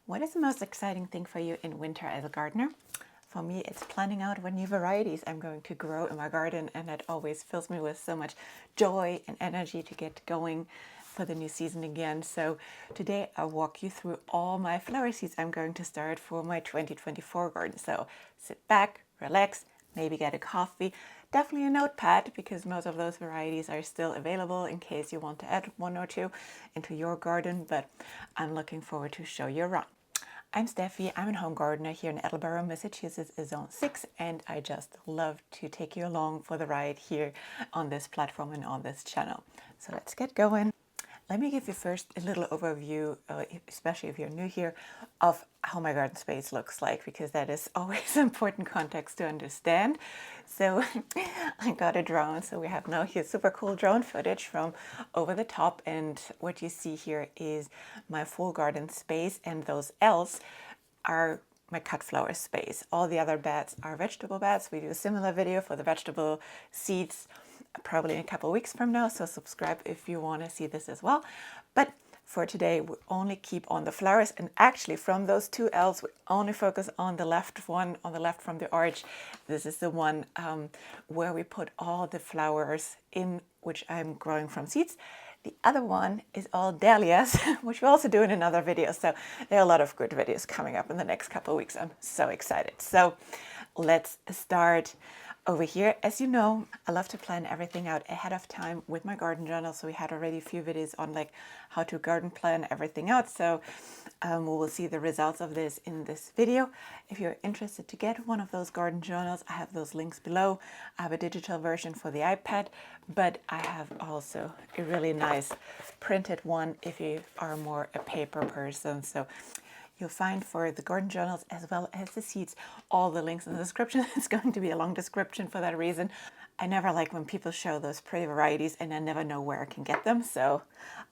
What is the most exciting thing for you in winter as a gardener? For me, it's planning out what new varieties I'm going to grow in my garden, and that always fills me with so much joy and energy to get going for the new season again. So today I'll walk you through all my flower seeds I'm going to start for my 2024 garden. So sit back, relax, maybe get a coffee, definitely a notepad because most of those varieties are still available in case you want to add one or two into your garden, but I'm looking forward to show you around. I'm Steffi, I'm a home gardener here in Attleboro, Massachusetts, Zone 6, and I just love to take you along for the ride here on this platform and on this channel. So let's get going. Let me give you first a little overview, especially if you're new here, of how my garden space looks like, because that is always important context to understand. So I got a drone, so we have now here super cool drone footage from over the top, and what you see here is my full garden space, and those L's are my cut flower space. All the other beds are vegetable beds. We do a similar video for the vegetable seeds probably in a couple of weeks from now, so subscribe if you want to see this as well. But for today, we only keep on the flowers, and actually from those two L's, we only focus on the left one, on the left from the arch. This is the one where we put all the flowers in, which I'm growing from seeds. The other one is all dahlias, which we also do in another video. So there are a lot of good videos coming up in the next couple of weeks. I'm so excited. So let's start over here. As you know, I love to plan everything out ahead of time with my garden journal. So we had already a few videos on like how to garden plan everything out. So we will see the results of this in this video. If you're interested to get one of those garden journals, I have those links below. I have a digital version for the iPad, but I have also a really nice printed one if you are more a paper person. So you'll find for the garden journals as well as the seeds all the links in the description. It's going to be a long description for that reason. I never like when people show those pretty varieties and I never know where I can get them, so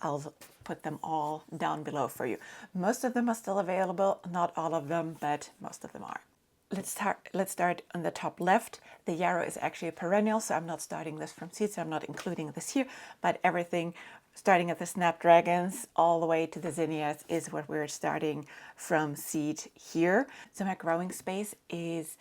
I'll put them all down below for you. Most of them are still available, not all of them, but most of them are. Let's start on the top left. The yarrow is actually a perennial, so I'm not starting this from seeds, so I'm not including this here, but everything starting at the Snapdragons all the way to the Zinnias is what we're starting from seed here. So my growing space is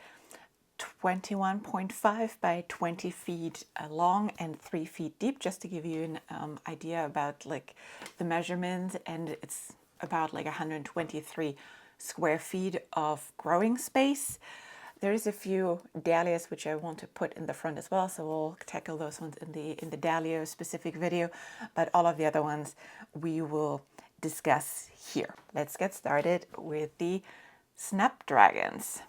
21.5 by 20 feet long and 3 feet deep, just to give you an idea about like the measurements, and it's about like 123 square feet of growing space. There is a few dahlias which I want to put in the front as well, so we'll tackle those ones in the dahlia specific video, but all of the other ones we will discuss here. Let's get started with the Snapdragons.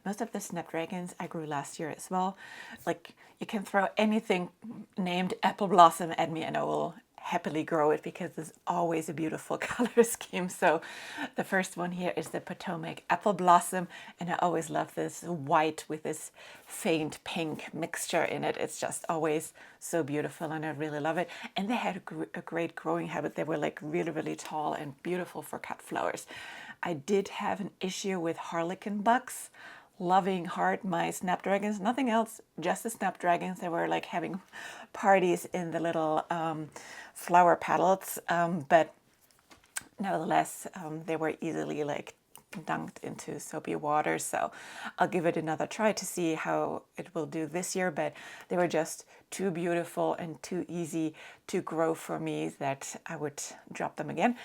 Most of the Snapdragons I grew last year as well. Like, you can throw anything named apple blossom at me and I will happily grow it because there's always a beautiful color scheme. So the first one here is the Potomac apple blossom, and I always love this white with this faint pink mixture in it. It's just always so beautiful and I really love it. And they had a great growing habit. They were like really tall and beautiful for cut flowers. I did have an issue with harlequin bugs loving hard my Snapdragons, nothing else, just the Snapdragons. They were like having parties in the little flower petals, but nevertheless they were easily like dunked into soapy water. So I'll give it another try to see how it will do this year, but they were just too beautiful and too easy to grow for me that I would drop them again.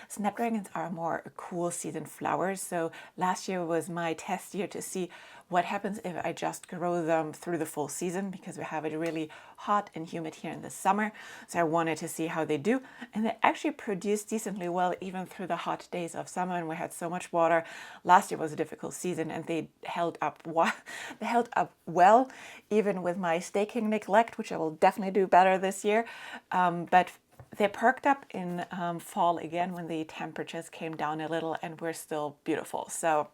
Snapdragons are more cool season flowers, so last year was my test year to see what happens if I just grow them through the full season, because we have it really hot and humid here in the summer. So I wanted to see how they do, and they actually produce decently well even through the hot days of summer, and we had so much water. Last year was a difficult season and they held up well even with my staking neglect, which I will definitely do better this year. But they perked up in fall again when the temperatures came down a little and were still beautiful. So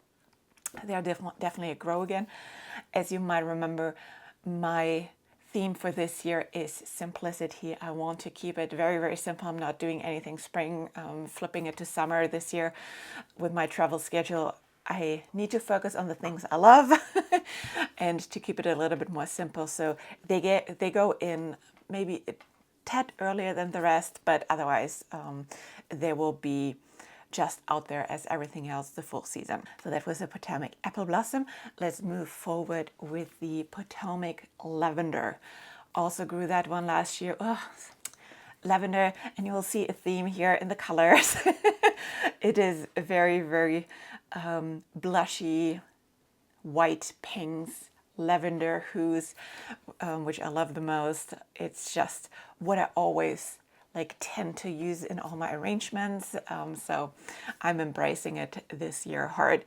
they are definitely a grow again. As you might remember, my theme for this year is simplicity. I want to keep it very simple. I'm not doing anything spring, flipping it to summer this year. With my travel schedule, I need to focus on the things I love and to keep it a little bit more simple. So they go in maybe tad earlier than the rest, but otherwise they will be just out there as everything else the full season. So that was the Potomac Apple Blossom. Let's move forward with the Potomac Lavender. Also grew that one last year. Oh, lavender, and you will see a theme here in the colors. It is very, very blushy, white pinks, lavender hues, which I love the most. It's just what I always like tend to use in all my arrangements. So I'm embracing it this year hard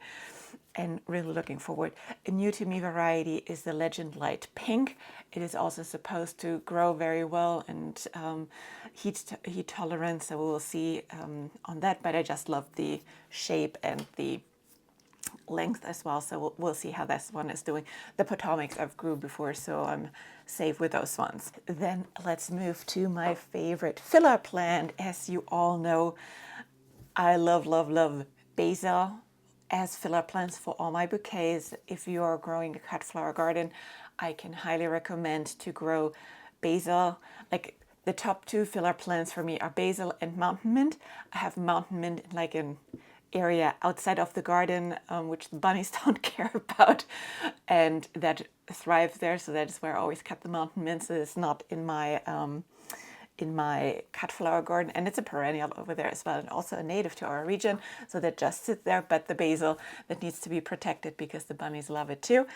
and really looking forward. A new to me variety is the Legend Light Pink. It is also supposed to grow very well and heat tolerant, so we'll see on that, but I just love the shape and the length as well, so we'll see how this one is doing. The Potomacs I've grew before, so I'm safe with those ones. Then let's move to my favorite filler plant. As you all know, I love, love, love basil as filler plants for all my bouquets. If you are growing a cut flower garden, I can highly recommend to grow basil. Like the top two filler plants for me are basil and mountain mint. I have mountain mint in like an area outside of the garden, which the bunnies don't care about, and that thrives there. So that is where I always cut the mountain mint. So it's not in my cut flower garden, and it's a perennial over there as well, and also a native to our region, so that just sits there. But the basil, that needs to be protected because the bunnies love it too.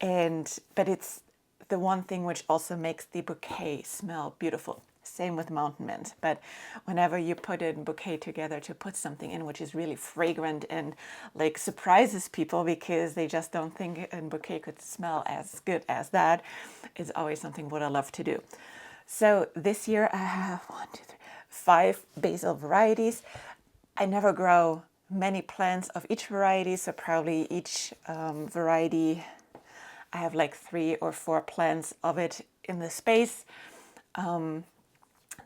But it's the one thing which also makes the bouquet smell beautiful. Same with mountain mint. But whenever you put a bouquet together to put something in which is really fragrant and like surprises people because they just don't think a bouquet could smell as good as that, is always something what I love to do. So this year I have 5 basil varieties. I never grow many plants of each variety, so probably each variety I have like 3 or 4 plants of it in the space.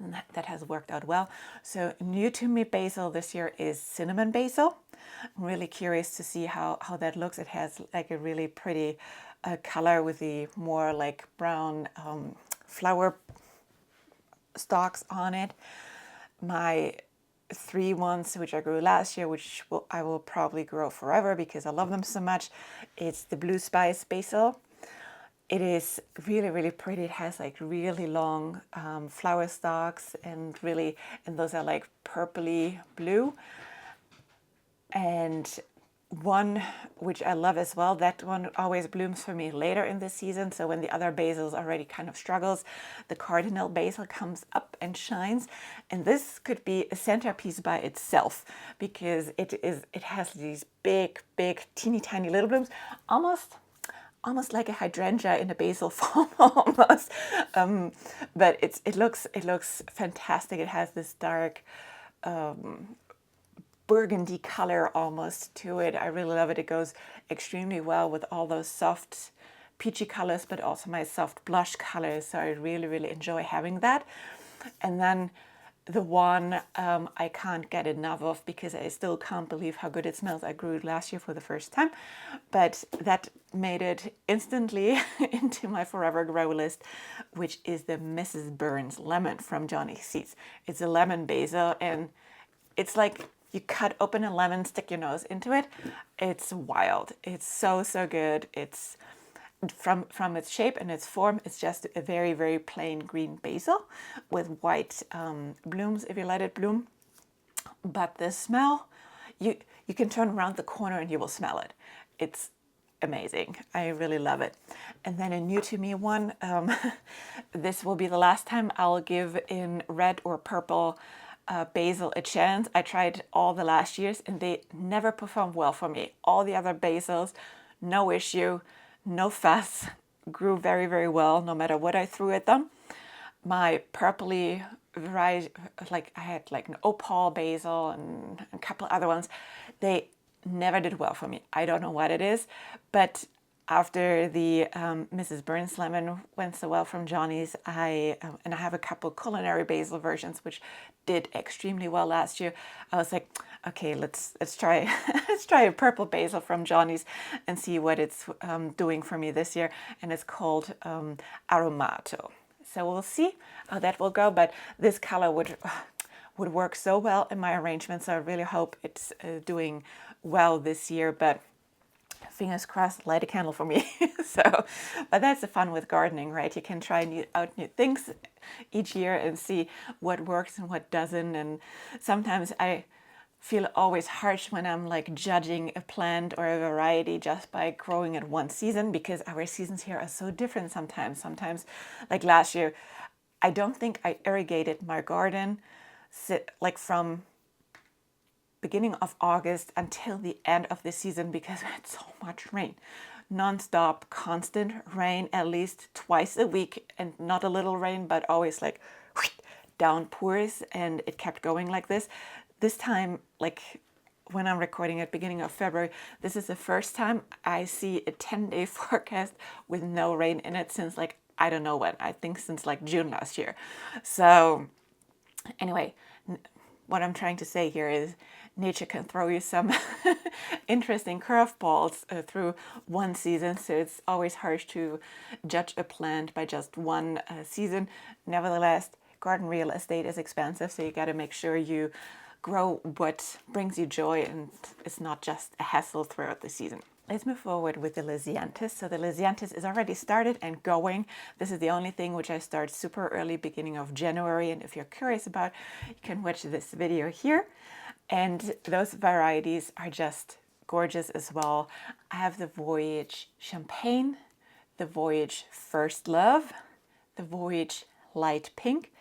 And that has worked out well. So new to me basil this year is cinnamon basil. I'm really curious to see how that looks. It has like a really pretty color with the more like brown flower stalks on it. My 3 ones which I grew last year, which I will probably grow forever because I love them so much, it's the blue spice basil. It is really, really pretty. It has like really long flower stalks and those are like purpley blue. And one which I love as well, that one always blooms for me later in the season. So when the other basils already kind of struggles, the cardinal basil comes up and shines. And this could be a centerpiece by itself because it has these big, big, teeny tiny little blooms, almost like a hydrangea in a basil form almost. But it looks fantastic. It has this dark burgundy color almost to it. I really love it. It goes extremely well with all those soft peachy colors, but also my soft blush colors. So I really, really enjoy having that. And then the one I can't get enough of because I still can't believe how good it smells. I grew it last year for the first time, but that made it instantly into my forever grow list, which is the Mrs. Burns lemon from Johnny's Seeds. It's a lemon basil, and it's like you cut open a lemon, stick your nose into it. It's wild. It's so, so good. It's from its shape and its form, it's just a very, very plain green basil with white blooms if you let it bloom. But the smell, you can turn around the corner and you will smell it. It's amazing. I really love it. And then a new to me one, this will be the last time I'll give in red or purple basil a chance. I tried all the last years and they never performed well for me. All the other basils, no issue. No fuss, grew very, very well no matter what I threw at them. My purpley variety, like I had like an opal basil and a couple other ones, they never did well for me. I don't know what it is, but after the Mrs. Burns lemon went so well from Johnny's, and I have a couple culinary basil versions which did extremely well last year. I was like, okay, let's try let's try a purple basil from Johnny's and see what it's doing for me this year. And it's called Aromato. So we'll see how that will go. But this color would work so well in my arrangement. So I really hope it's doing well this year, but fingers crossed, light a candle for me. So, but that's the fun with gardening, right? You can try out new things each year and see what works and what doesn't. And sometimes I feel always harsh when I'm like judging a plant or a variety just by growing it one season, because our seasons here are so different sometimes. Sometimes, like last year, I don't think I irrigated my garden like from beginning of August until the end of the season because we had so much rain. Non-stop, constant rain, at least twice a week, and not a little rain, but always like downpours, and it kept going like this. This time, like when I'm recording at beginning of February, this is the first time I see a 10-day forecast with no rain in it since like, I don't know when, I think since like June last year. So anyway, what I'm trying to say here is nature can throw you some interesting curveballs through one season. So it's always harsh to judge a plant by just one season. Nevertheless, garden real estate is expensive, so you got to make sure you grow what brings you joy and it's not just a hassle throughout the season. Let's move forward with the Lisianthus. So the Lisianthus is already started and going. This is the only thing which I start super early, beginning of January. And if you're curious about, you can watch this video here. And those varieties are just gorgeous as well. I have the Voyage Champagne, the Voyage First Love, the Voyage Light Pink,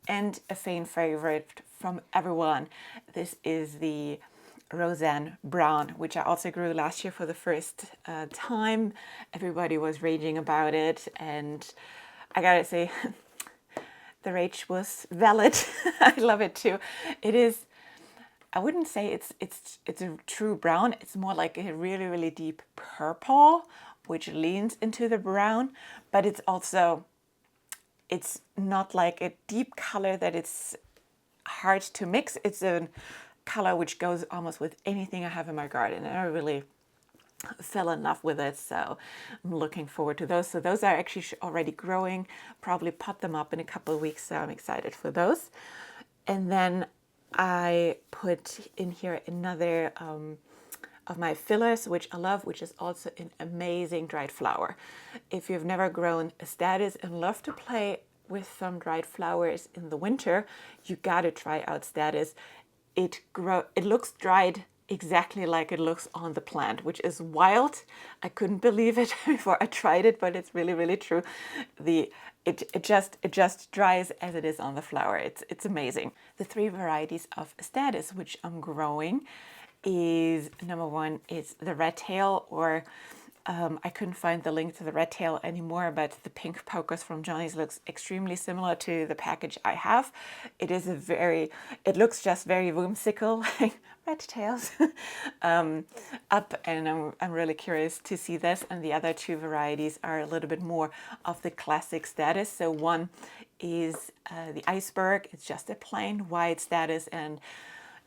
and a fan favorite from everyone. This is the Roseanne Brown, which I also grew last year for the first time. Everybody was raging about it, and I gotta say, the rage was valid. I love it too. It is, I wouldn't say it's a true brown. It's more like a really, really deep purple, which leans into the brown, but it's also, it's not like a deep color that it's hard to mix. It's a color which goes almost with anything I have in my garden, and I really fell in love with it, so I'm looking forward to those. So those are actually already growing, probably pot them up in a couple of weeks, so I'm excited for those. And then I put in here another of my fillers, which I love, which is also an amazing dried flower. If you've never grown a Statice and love to play with some dried flowers in the winter, you gotta try out Statice. It looks dried exactly like it looks on the plant, which is wild. I couldn't believe it before I tried it, but it's really, really true. It just dries as it is on the flower. It's amazing. The 3 varieties of Statice which I'm growing is, number 1 is the red tail, or I couldn't find the link to the red tail anymore, but the pink pocus from Johnny's looks extremely similar to the package I have. It is it looks just very whimsical, like red tails up, and I'm really curious to see this. And the other 2 varieties are a little bit more of the classic Statice. So one is the Iceberg. It's just a plain white Statice, and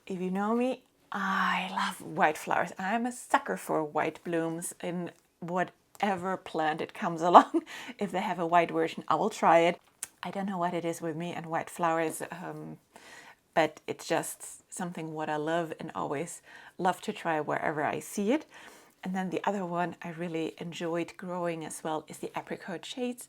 if you know me, I love white flowers. I'm a sucker for white blooms in whatever plant it comes along. If they have a white version, I will try it. I don't know what it is with me and white flowers, but it's just something what I love and always love to try wherever I see it. And then the other one I really enjoyed growing as well is the Apricot Shades.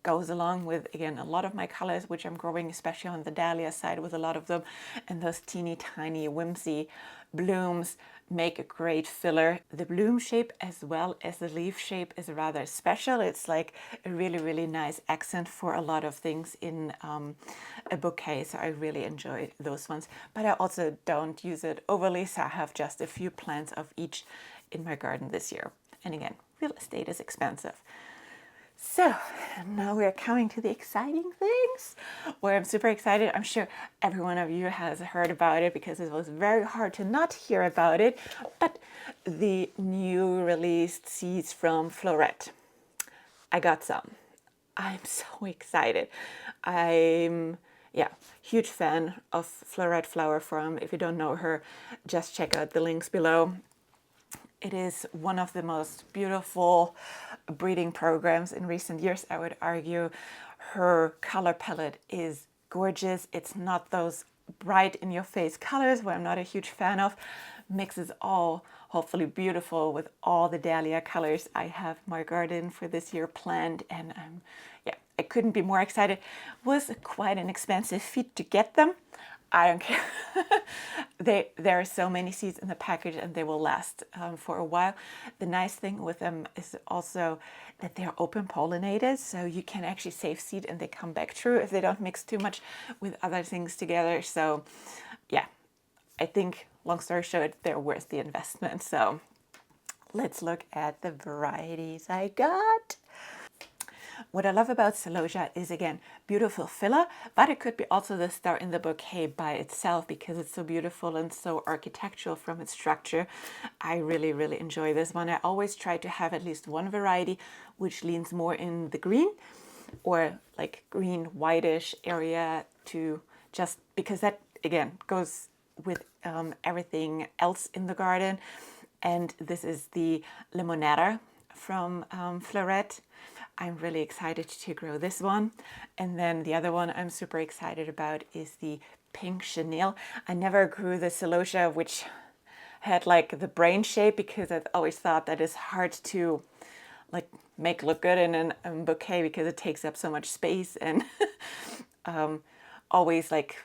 Goes along with, again, a lot of my colors, which I'm growing, especially on the dahlia side with a lot of them. And those teeny tiny whimsy blooms make a great filler. The bloom shape as well as the leaf shape is rather special. It's like a really, really nice accent for a lot of things in a bouquet. So I really enjoy those ones. But I also don't use it overly, so I have just a few plants of each in my garden this year. And again, real estate is expensive. So now we're coming to the exciting things where I'm super excited. I'm sure every one of you has heard about it because it was very hard to not hear about it. But the new released seeds from Floret. I got some. I'm so excited. I'm huge fan of Floret Flower Farm. If you don't know her, just check out the links below. It is one of the most beautiful breeding programs in recent years, I would argue. Her color palette is gorgeous. It's not those bright in your face colors, what I'm not a huge fan of, mixes all hopefully beautiful with all the dahlia colors I have in my garden for this year planned. And yeah, I couldn't be more excited. It was quite an expensive feat to get them. I don't care. There are so many seeds in the package and they will last for a while. The nice thing with them is also that they're open pollinated, so you can actually save seed and they come back true if they don't mix too much with other things together. So yeah, I think, long story short, they're worth the investment. So let's look at the varieties I got. What I love about Celosia is, again, beautiful filler, but it could be also the star in the bouquet by itself because it's so beautiful and so architectural from its structure. I really, really enjoy this one. I always try to have at least one variety which leans more in the green or like green whitish area, to just because that, again, goes with everything else in the garden. And this is the Limonera from Floret. I'm really excited to grow this one. And then the other one I'm super excited about is the Pink Chenille. I never grew the Celosia, which had like the brain shape, because I've always thought that is hard to like make look good in a bouquet because it takes up so much space. And always like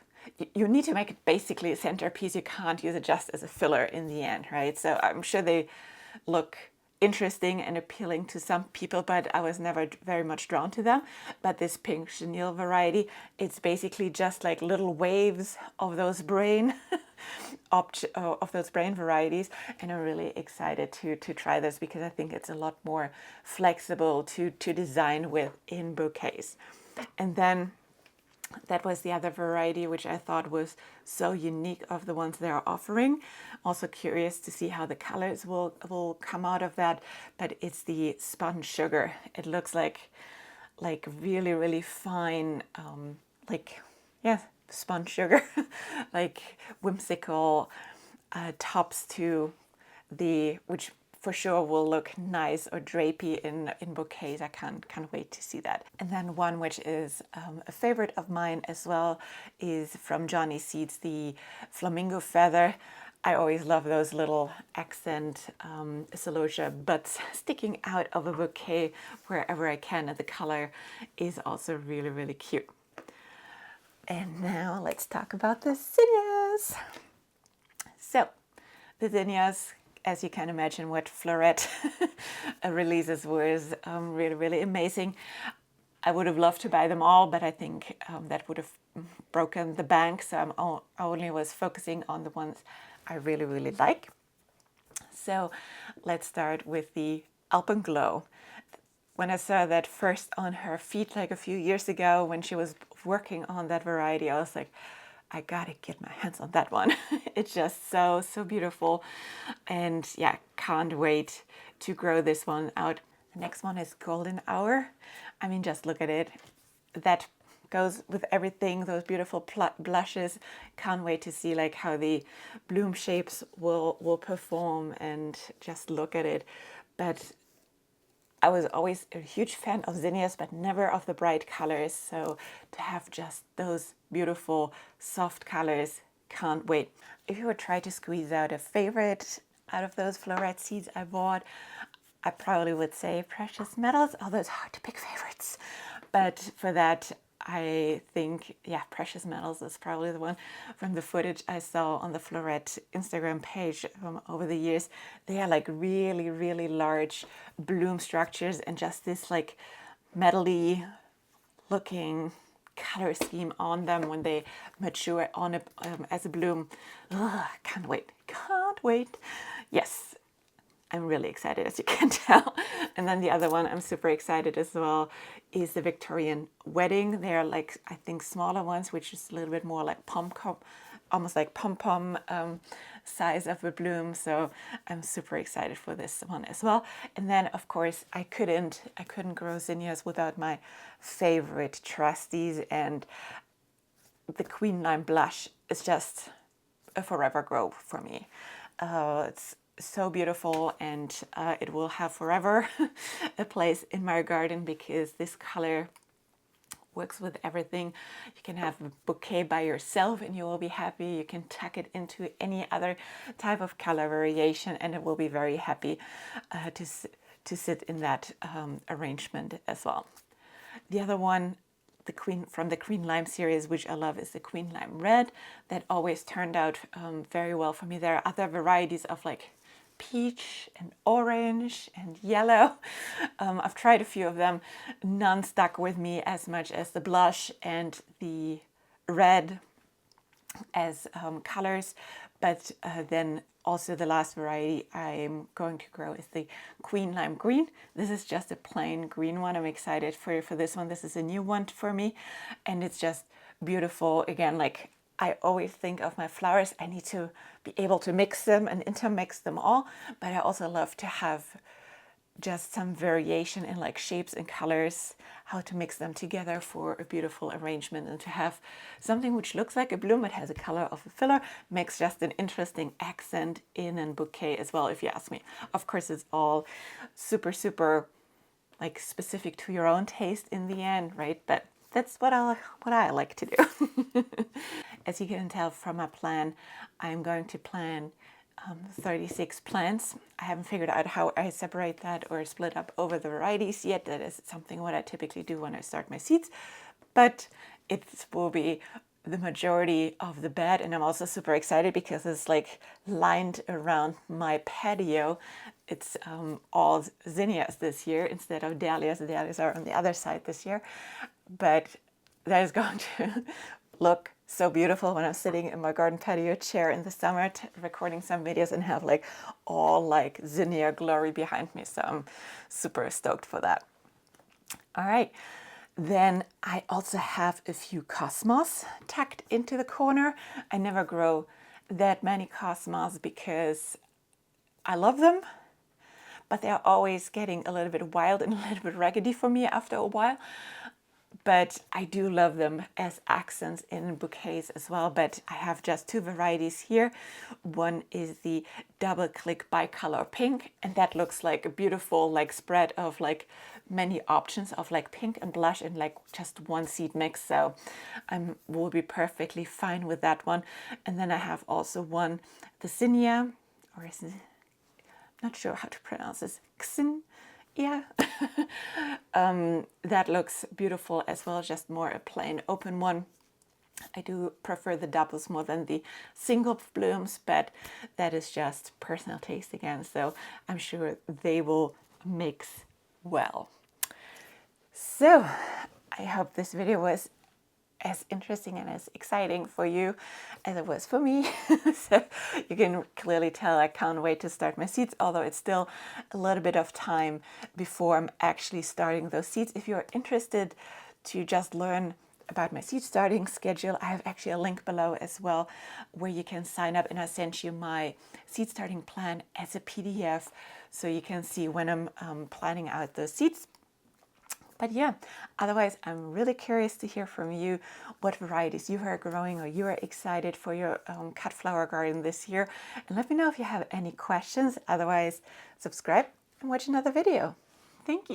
you need to make it basically a centerpiece. You can't use it just as a filler in the end, right? So I'm sure they look interesting and appealing to some people, but I was never very much drawn to them. But this Pink Chenille variety, it's basically just like little waves of those brain varieties, and I'm really excited to try this because I think it's a lot more flexible to design with in bouquets. And then that was the other variety which I thought was so unique of the ones they are offering. Also curious to see how the colors will come out of that, but it's the Spun Sugar. It looks like really, really fine, like, yeah, spun sugar, like whimsical tops to the, which for sure will look nice or drapey in bouquets. I can't wait to see that. And then one which is a favorite of mine as well is from Johnny Seeds, the Flamingo Feather. I always love those little accent celosia buds sticking out of a bouquet wherever I can, and the color is also really, really cute. And now let's talk about the zinnias. So the zinnias, as you can imagine, what Floret releases was really, really amazing. I would have loved to buy them all, but I think that would have broken the bank. So I only was focusing on the ones I really, really like. So let's start with the Alpenglow. When I saw that first on her feet like a few years ago when she was working on that variety, I was like, I gotta get my hands on that one. It's just so, so beautiful. And yeah, can't wait to grow this one out. The next one is Golden Hour. I mean, just look at it. That goes with everything, those beautiful blushes. Can't wait to see like how the bloom shapes will perform, and just look at it. But I was always a huge fan of zinnias, but never of the bright colors. So to have just those beautiful soft colors, can't wait. If you would try to squeeze out a favorite out of those Floret seeds I bought, I probably would say Precious Metals, although it's hard to pick favorites. But for that, I think, yeah, Precious Metals is probably the one. From the footage I saw on the Floret Instagram page over the years, they are like really, really large bloom structures, and just this like metally looking color scheme on them when they mature on as a bloom. Ugh, can't wait. Yes, I'm really excited, as you can tell. And then the other one I'm super excited as well is the Victorian Wedding. They're like, I think, smaller ones, which is a little bit more like almost like pom-pom size of a bloom. So I'm super excited for this one as well. And then of course I couldn't grow zinnias without my favorite trustees, and the Queen Lime Blush is just a forever grow for me. It's so beautiful, and it will have forever a place in my garden because this color works with everything. You can have a bouquet by yourself and you will be happy. You can tuck it into any other type of color variation and it will be very happy to sit in that arrangement as well. The other one, from the Queen Lime series, which I love, is the Queen Lime Red. That always turned out very well for me. There are other varieties of like peach and orange and yellow. I've tried a few of them. None stuck with me as much as the blush and the red as colors, but then also the last variety I'm going to grow is the Queen Lime Green. This is just a plain green one. I'm excited for this one. This is a new one for me and it's just beautiful. Again, like I always think of my flowers, I need to be able to mix them and intermix them all, but I also love to have just some variation in like shapes and colors, how to mix them together for a beautiful arrangement, and to have something which looks like a bloom but has a color of a filler makes just an interesting accent in a bouquet as well, if you ask me. Of course, it's all super like specific to your own taste in the end, right? But that's what I like to do. As you can tell from my plan, I'm going to plan 36 plants. I haven't figured out how I separate that or split up over the varieties yet. That is something what I typically do when I start my seeds, but it will be the majority of the bed. And I'm also super excited because it's like lined around my patio. It's all zinnias this year instead of dahlias. The dahlias are on the other side this year, but that is going to look so beautiful when I'm sitting in my garden patio chair in the summer recording some videos and have like all like zinnia glory behind me. So I'm super stoked for that. All right. Then I also have a few cosmos tucked into the corner. I never grow that many cosmos because I love them, but they're always getting a little bit wild and a little bit raggedy for me after a while. But I do love them as accents in bouquets as well. But I have just two varieties here. One is the double click bicolor pink, and that looks like a beautiful like spread of like many options of like pink and blush and like just one seed mix. So I will be perfectly fine with that one. And then I have also one, the Zinnia, or is it, not sure how to pronounce this, Xin. Yeah, that looks beautiful as well, just more a plain open one. I do prefer the doubles more than the single blooms, but that is just personal taste again, so I'm sure they will mix well. So I hope this video was as interesting and as exciting for you as it was for me. So you can clearly tell I can't wait to start my seeds, although it's still a little bit of time before I'm actually starting those seeds. If you're interested to just learn about my seed starting schedule, I have actually a link below as well where you can sign up, and I sent you my seed starting plan as a PDF so you can see when I'm planning out the seeds. But yeah, otherwise, I'm really curious to hear from you what varieties you are growing or you are excited for your cut flower garden this year. And let me know if you have any questions. Otherwise, subscribe and watch another video. Thank you.